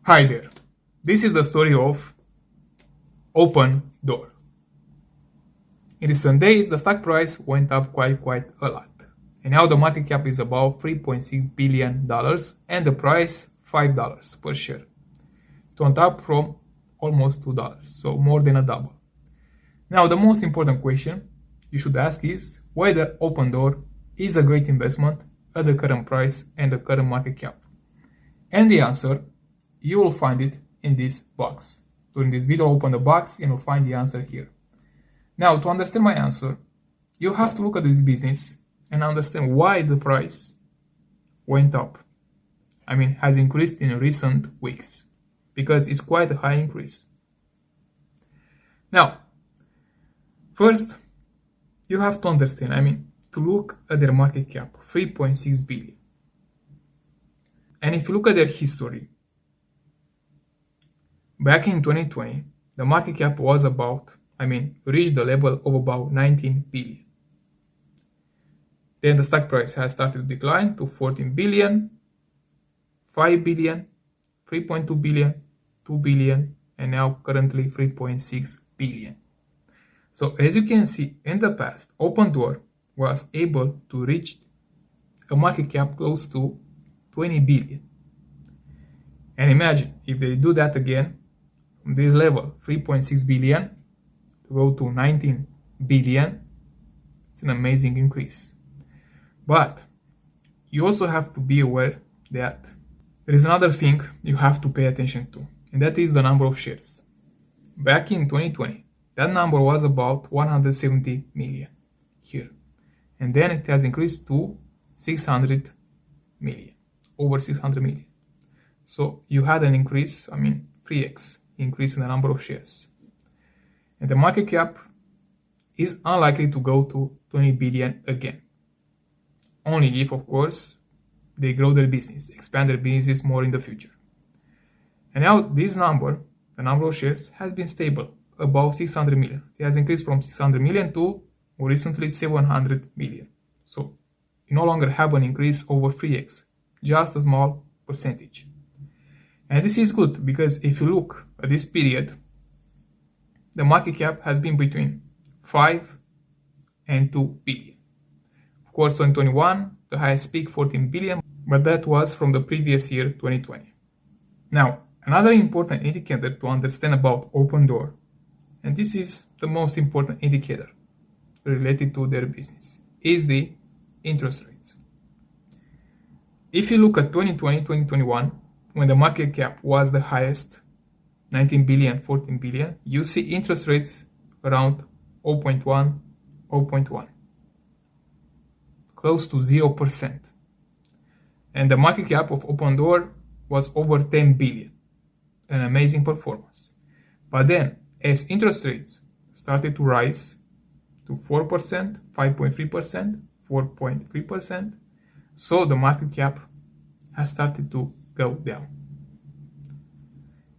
Hi there, this is the story of Opendoor. In recent days, the stock price went up quite a lot. And now the market cap is about $3.6 billion and the price $5 per share. It went up from almost $2, so more than a double. Now the most important question you should ask is whether Opendoor is a great investment at the current price and the current market cap. And the answer, you will find it in this box. During this video, open the box and you'll find the answer here. Now, to understand my answer, you have to look at this business and understand why the price went up. Has increased in recent weeks, because it's quite a high increase. Now, first, you have to understand, to look at their market cap, 3.6 billion. And if you look at their history, back in 2020, the market cap was reached the level of about 19 billion. Then the stock price has started to decline to 14 billion, 5 billion, 3.2 billion, 2 billion, and now currently 3.6 billion. So as you can see, in the past, Opendoor was able to reach a market cap close to 20 billion. And imagine if they do that again, from this level, 3.6 billion, to go to 19 billion, it's an amazing increase. But you also have to be aware that there is another thing you have to pay attention to, and that is the number of shares. Back in 2020, that number was about 170 million here. And then it has increased to 600 million, over 600 million. So you had an increase, 3x increase in the number of shares. And the market cap is unlikely to go to 20 billion again. Only if, of course, they grow their business, expand their business more in the future. And now this number, the number of shares, has been stable, about 600 million. It has increased from 600 million to more recently 700 million. So you no longer have an increase over 3x, just a small percentage. And this is good because if you look at this period, the market cap has been between 5 and 2 billion. Of course, 2021, the highest peak 14 billion, but that was from the previous year, 2020. Now, another important indicator to understand about Opendoor, and this is the most important indicator related to their business, is the interest rates. If you look at 2020, 2021, when the market cap was the highest, 19 billion, 14 billion, you see interest rates around 0.1, 0.1, close to 0%. And the market cap of Opendoor was over 10 billion, an amazing performance. But then, as interest rates started to rise to 4%, 5.3%, 4.3%, so the market cap has started to go down.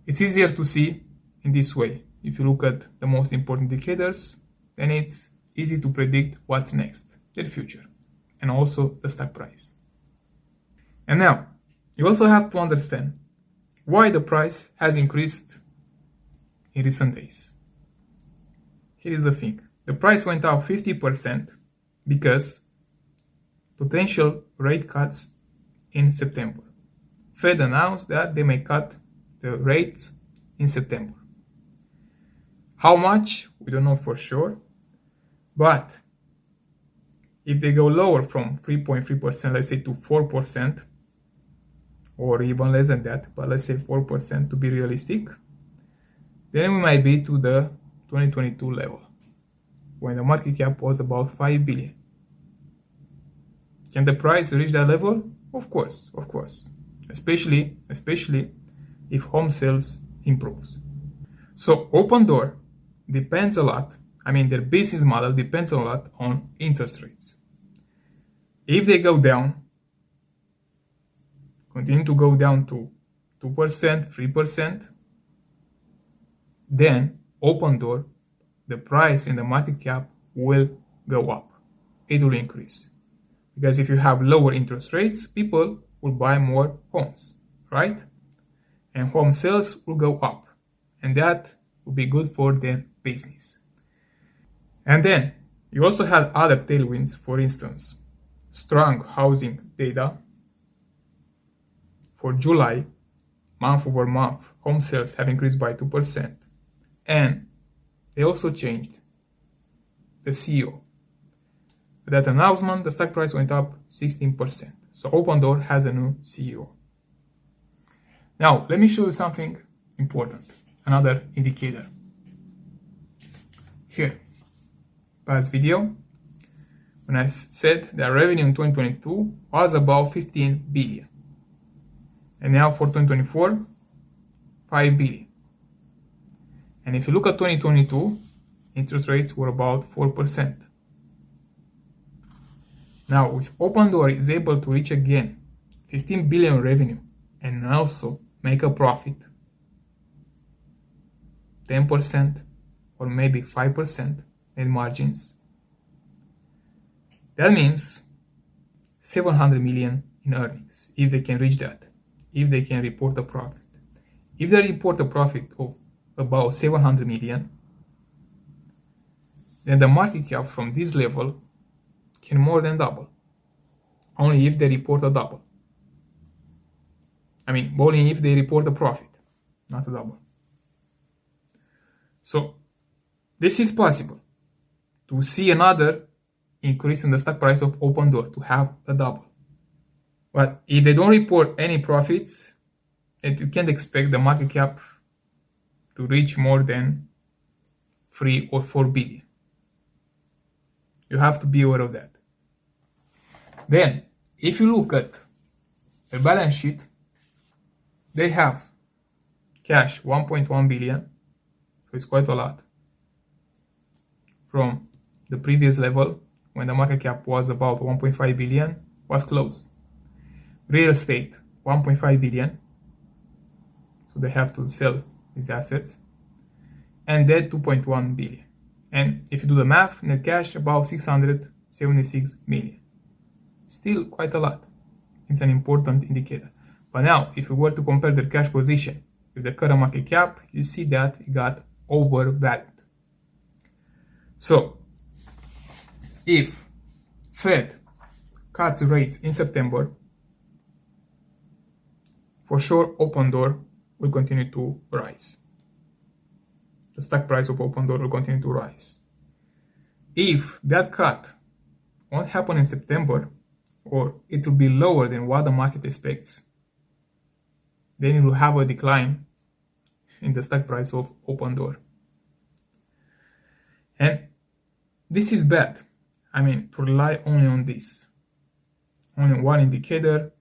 It's easier to see in this way. If you look at the most important indicators, then it's easy to predict what's next, their future, and also the stock price. And now, you also have to understand why the price has increased in recent days. Here is the thing. The price went up 50% because potential rate cuts in September. Fed announced that they may cut the rates in September. How much? We don't know for sure. But if they go lower from 3.3%, let's say, to 4%, or even less than that, but let's say 4% to be realistic, then we might be to the 2022 level, when the market cap was about 5 billion. Can the price reach that level? Of course. Especially if home sales improves. So Opendoor depends a lot, their business model depends a lot on interest rates. If they go down, continue to go down to 2%, 3%, then Opendoor, the price in the market cap will go up. It will increase. Because if you have lower interest rates, people will buy more homes, right? and home sales will go up, and that will be good for their business. And then you also had other tailwinds, for instance, strong housing data. For July, month over month, home sales have increased by 2%. And they also changed the CEO. With that announcement, the stock price went up 16%. So Opendoor has a new CEO. Now, let me show you something important, another indicator. Here, past video, when I said that revenue in 2022 was about 15 billion. And now for 2024, 5 billion. And if you look at 2022, interest rates were about 4%. Now, if Opendoor is able to reach again 15 billion revenue and also make a profit, 10% or maybe 5% net margins, that means 700 million in earnings, if they can reach that, if they can report a profit. If they report a profit of about 700 million, then the market cap from this level can more than double. Only if they report a double. I mean, only if they report a profit, not a double. So, this is possible. To see another increase in the stock price of Opendoor, to have a double. But if they don't report any profits, then you can't expect the market cap to reach more than 3 or 4 billion. You have to be aware of that. Then, if you look at the balance sheet, they have cash 1.1 billion, so it's quite a lot from the previous level when the market cap was about 1.5 billion, was close. Real estate 1.5 billion, so they have to sell these assets, and debt 2.1 billion. And if you do the math, net cash about 676 million. Still quite a lot. It's an important indicator. But now, if we were to compare their cash position with the current market cap, you see that it got overvalued. So, if Fed cuts rates in September, for sure Opendoor will continue to rise. The stock price of Opendoor will continue to rise. If that cut won't happen in September, or it will be lower than what the market expects, then it will have a decline in the stock price of Opendoor. And this is bad. I mean, to rely only on this, only one indicator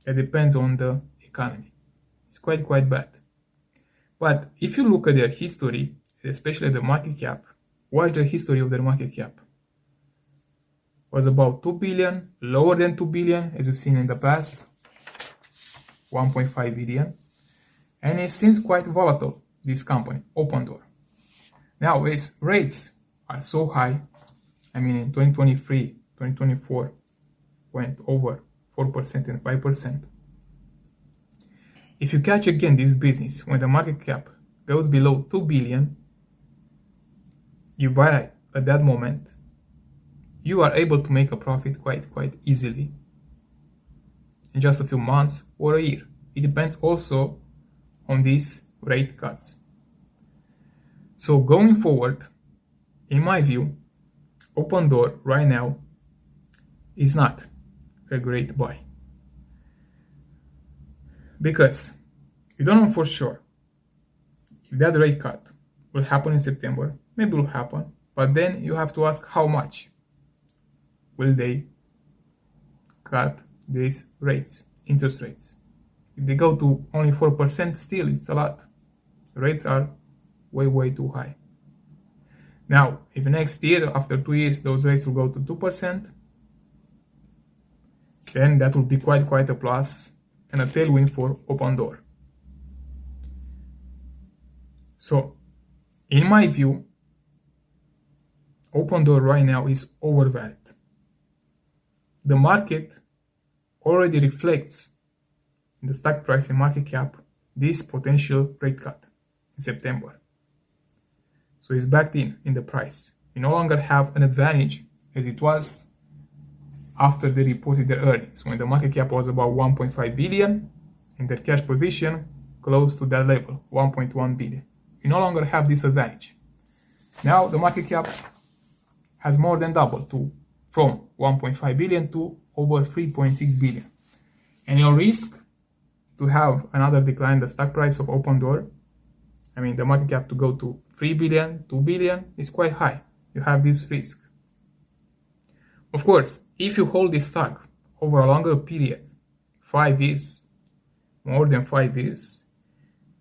that depends on the economy. It's quite bad. But if you look at their history, especially the market cap, watch the history of their market cap. Was about 2 billion, lower than 2 billion, as you've seen in the past, 1.5 billion. And it seems quite volatile, this company, Opendoor. Now, its rates are so high. I mean, in 2023, 2024, went over 4% and 5%. If you catch again this business when the market cap goes below 2 billion, you buy at that moment, you are able to make a profit quite easily in just a few months or a year. It depends also on these rate cuts. So going forward, in my view, Opendoor right now is not a great buy. Because you don't know for sure if that rate cut will happen in September. Maybe it will happen, but then you have to ask how much will they cut these rates, interest rates. If they go to only 4%, still it's a lot. The rates are way too high. Now, if next year, after 2 years, those rates will go to 2%, then that will be quite a plus and a tailwind for Opendoor. So, in my view, Opendoor right now is overvalued. The market already reflects in the stock price and market cap this potential rate cut in September. So it's backed in the price. You no longer have an advantage as it was after they reported their earnings, when the market cap was about 1.5 billion and their cash position close to that level, 1.1 billion. You no longer have this advantage. Now the market cap has more than doubled from 1.5 billion to over 3.6 billion. And your risk to have another decline in the stock price of Opendoor, I mean the market cap to go to 3 billion, 2 billion, is quite high. You have this risk. Of course, if you hold this stock over a longer period, 5 years, more than 5 years,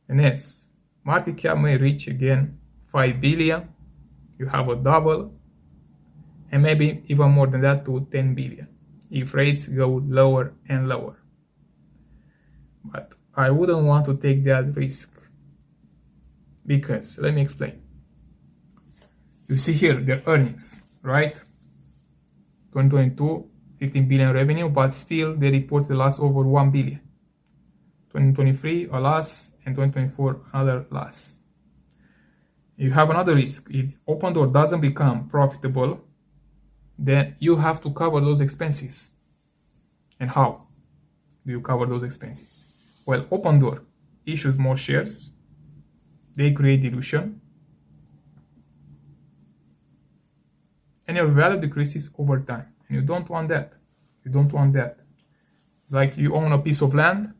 and yes, market cap may reach again 5 billion, you have a double, and maybe even more than that to 10 billion, if rates go lower and lower. But I wouldn't want to take that risk, because, let me explain. You see here their earnings, right? 2022, 15 billion revenue, but still they reported a loss over 1 billion. 2023, a loss, and 2024, another loss. You have another risk. If Opendoor doesn't become profitable, then you have to cover those expenses. And how do you cover those expenses? Well, Opendoor issues more shares. They create dilution. And your value decreases over time. And you don't want that. You don't want that. It's like you own a piece of land,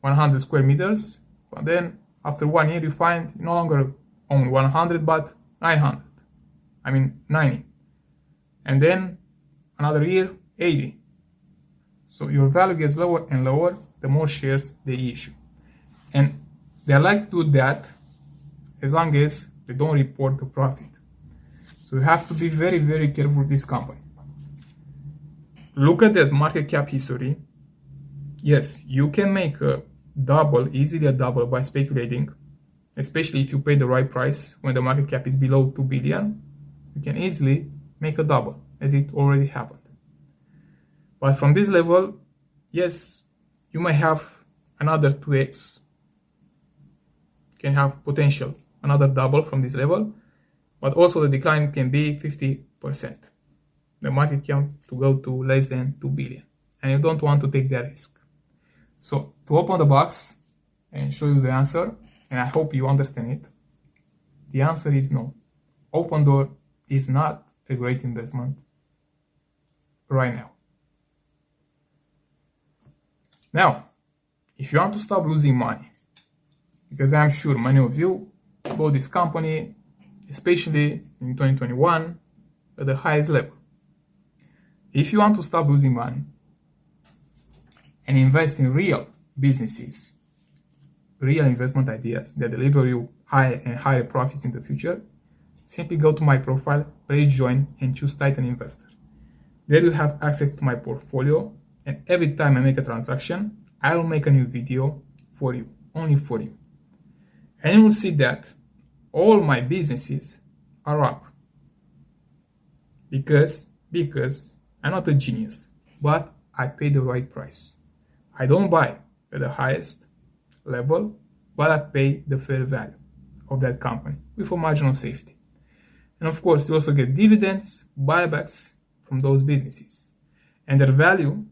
100 square meters, but then after 1 year you find you no longer own 100 but 90. And then another year, 80. So your value gets lower and lower the more shares they issue. And they like to do that as long as they don't report the profit. So you have to be very, very careful with this company. Look at that market cap history. Yes, you can make easily a double by speculating, especially if you pay the right price when the market cap is below 2 billion. You can easily make a double, as it already happened. But from this level, yes, you may have another 2x. You can have potential another double from this level, but also the decline can be 50%. The market cap to go to less than 2 billion, and you don't want to take that risk. So to open the box and show you the answer, and I hope you understand it, the answer is no. Opendoor is not a great investment right now. Now, if you want to stop losing money, because I'm sure many of you bought this company, especially in 2021, at the highest level. If you want to stop losing money and invest in real businesses, real investment ideas that deliver you higher and higher profits in the future, simply go to my profile, press join, and choose Titan Investor. There you have access to my portfolio, and every time I make a transaction, I will make a new video for you, only for you. And you will see that all my businesses are up. Because I'm not a genius, but I pay the right price. I don't buy at the highest level, but I pay the fair value of that company with a margin of safety. And of course, you also get dividends, buybacks from those businesses. And their value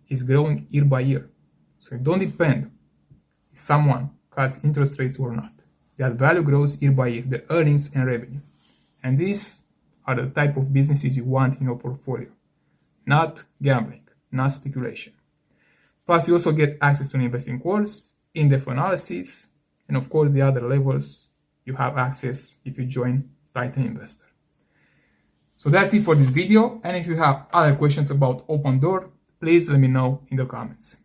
is growing year by year. So it don't depend if someone cuts interest rates or not. That value grows year by year, the earnings and revenue. And these are the type of businesses you want in your portfolio. Not gambling, not speculation. Plus, you also get access to an investing course, in-depth analysis, and of course the other levels you have access if you join Titan Investor. So that's it for this video, and if you have other questions about Opendoor, please let me know in the comments.